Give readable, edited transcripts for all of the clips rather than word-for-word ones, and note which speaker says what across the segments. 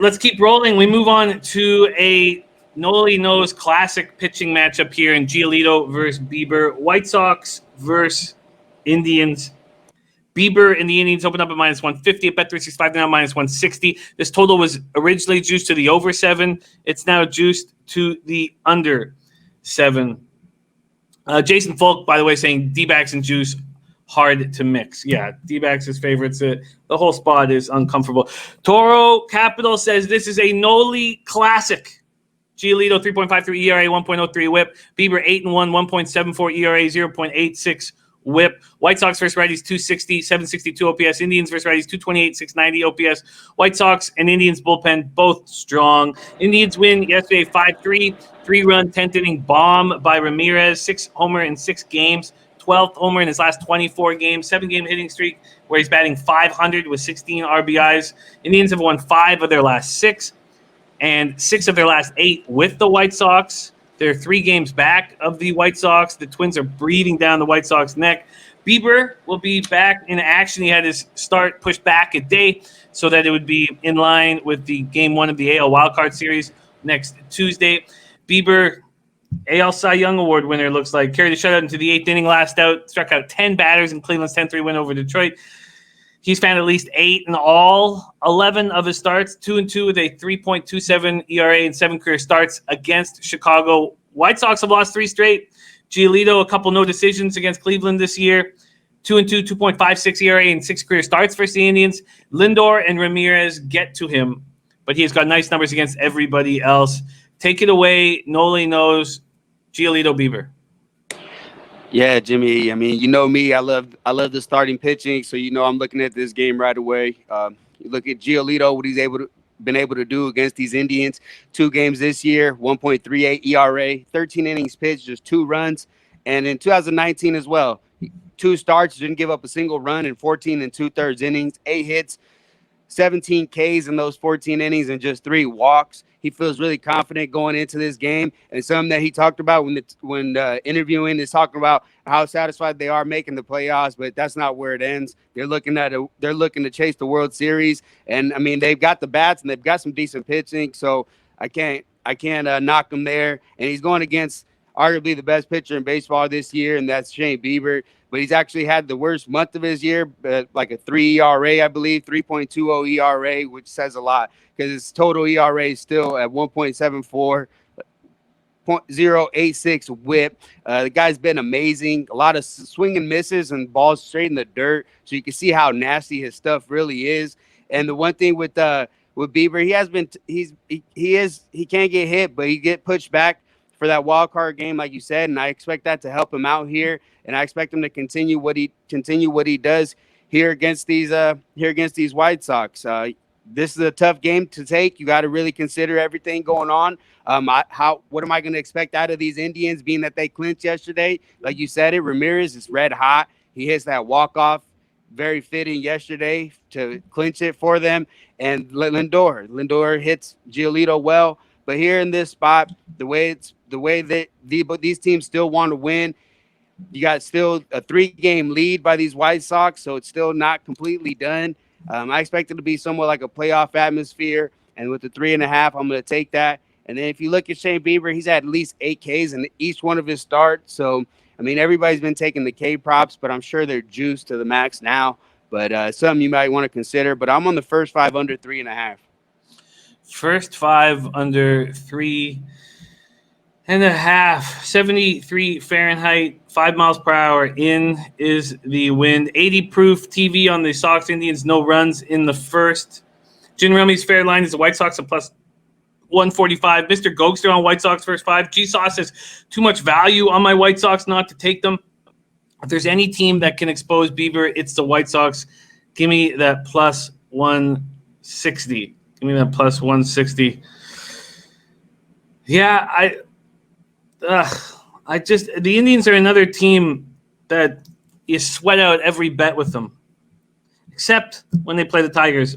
Speaker 1: Let's keep rolling. We move on to a Nolly Knows classic pitching matchup here in Giolito versus Bieber. White Sox versus Indians. Bieber and the Indians opened up at minus 150 at Bet365, now minus 160. This total was originally juiced to the over 7. It's now juiced to the under 7. Jason Folk, by the way, saying D-backs and juice hard to mix. Yeah, D-backs is favorites. The whole spot is uncomfortable. Toro Capital says this is a Noli classic. Giolito 3.53 ERA, 1.03 WHIP. Bieber 8-1, 1.74 ERA, 0.86 WHIP. White Sox versus righties 260, 762 OPS. Indians versus righties 228, 690 OPS. White Sox and Indians bullpen both strong. Indians win yesterday 5-3. 3-run 10th inning bomb by Ramirez. 6 homer in 6 games. 12th homer in his last 24 games. 7-game hitting streak where he's batting .500 with 16 RBIs. Indians have won 5 of their last 6 and 6 of their last 8 with the White Sox. They're 3 games back of the White Sox. The Twins are breathing down the White Sox neck. Bieber will be back in action. He had his start pushed back a day so that it would be in line with the Game 1 of the AL Wildcard Series next Tuesday. Bieber, AL Cy Young Award winner, looks like. Carried a shutout into the 8th inning, last out. Struck out 10 batters in Cleveland's 10-3 win over Detroit. He's found at least 8 in all 11 of his starts, 2-2 with a 3.27 ERA and 7 career starts against Chicago. White Sox have lost 3 straight. Giolito, a couple no decisions against Cleveland this year. 2-2, 2.56 ERA and 6 career starts versus the Indians. Lindor and Ramirez get to him, but he's got nice numbers against everybody else. Take it away. Nolly Knows. Giolito, Bieber.
Speaker 2: Yeah, Jimmy. I mean, you know me. I love the starting pitching. So I'm looking at this game right away. You look at Giolito, what he's been able to do against these Indians. 2 games this year, 1.38 ERA, 13 innings pitched, just 2 runs, and in 2019 as well, 2 starts, didn't give up a single run in 14 2/3 innings, 8 hits, 17 Ks in those 14 innings, and just 3 walks. He feels really confident going into this game, and something that he talked about when interviewing is talking about how satisfied they are making the playoffs, but that's not where it ends. They're looking to chase the World Series, and I mean they've got the bats and they've got some decent pitching, so I can't knock him there. And he's going against arguably the best pitcher in baseball this year, and that's Shane Bieber. But he's actually had the worst month of his year, like a 3 ERA, I believe, 3.20 ERA, which says a lot because his total ERA is still at 1.74, 0.086 WHIP. The guy's been amazing. A lot of swing and misses and balls straight in the dirt, so you can see how nasty his stuff really is. And the one thing with Bieber, he can't get hit, but he get pushed back for that wild card game, like you said, and I expect that to help him out here, and I expect him to continue what he does here against these White Sox. This is a tough game to take. You got to really consider everything going on. What am I going to expect out of these Indians, being that they clinched yesterday? Like you said, Ramirez is red hot. He hits that walk off, very fitting yesterday to clinch it for them, and Lindor hits Giolito well. But here in this spot, the way that these teams still want to win, you got still a 3-game lead by these White Sox, so it's still not completely done. I expect it to be somewhat like a playoff atmosphere, and with the 3.5, I'm going to take that. And then if you look at Shane Bieber, he's had at least 8 Ks in each one of his starts. So, I mean, everybody's been taking the K props, but I'm sure they're juiced to the max now. But something you might want to consider. But I'm on the first 5 under 3.5.
Speaker 1: First 5 under 3.5, 73 Fahrenheit, 5 miles per hour. In is the wind. 80 proof TV on the Sox Indians. No runs in the first. Jim Rummy's fair line is the White Sox a plus 145. Mr. Gokster on White Sox first 5. G-Sauce says too much value on my White Sox not to take them. If there's any team that can expose Bieber, it's the White Sox. Give me that plus 160. Give me that plus 160. Yeah, the Indians are another team that you sweat out every bet with them, except when they play the Tigers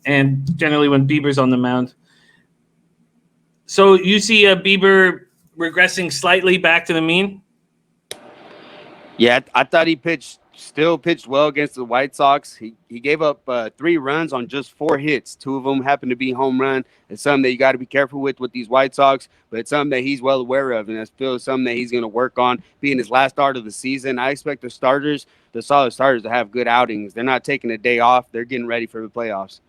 Speaker 1: and generally when Bieber's on the mound. So you see Bieber regressing slightly back to the mean?
Speaker 2: Yeah, I thought he pitched still pitched well against the White Sox. He gave up 3 runs on just 4 hits. 2 of them happened to be home run. It's something that you got to be careful with these White Sox, but it's something that he's well aware of, and I feel something that he's going to work on. Being his last start of the season, I expect the solid starters, to have good outings. They're not taking a day off. They're getting ready for the playoffs.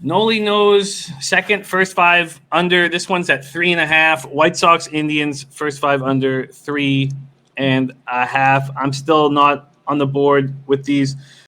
Speaker 1: Nolly Knows second, first 5 under. This one's at 3.5. White Sox, Indians, first 5 under 3.5. I'm still not on the board with these.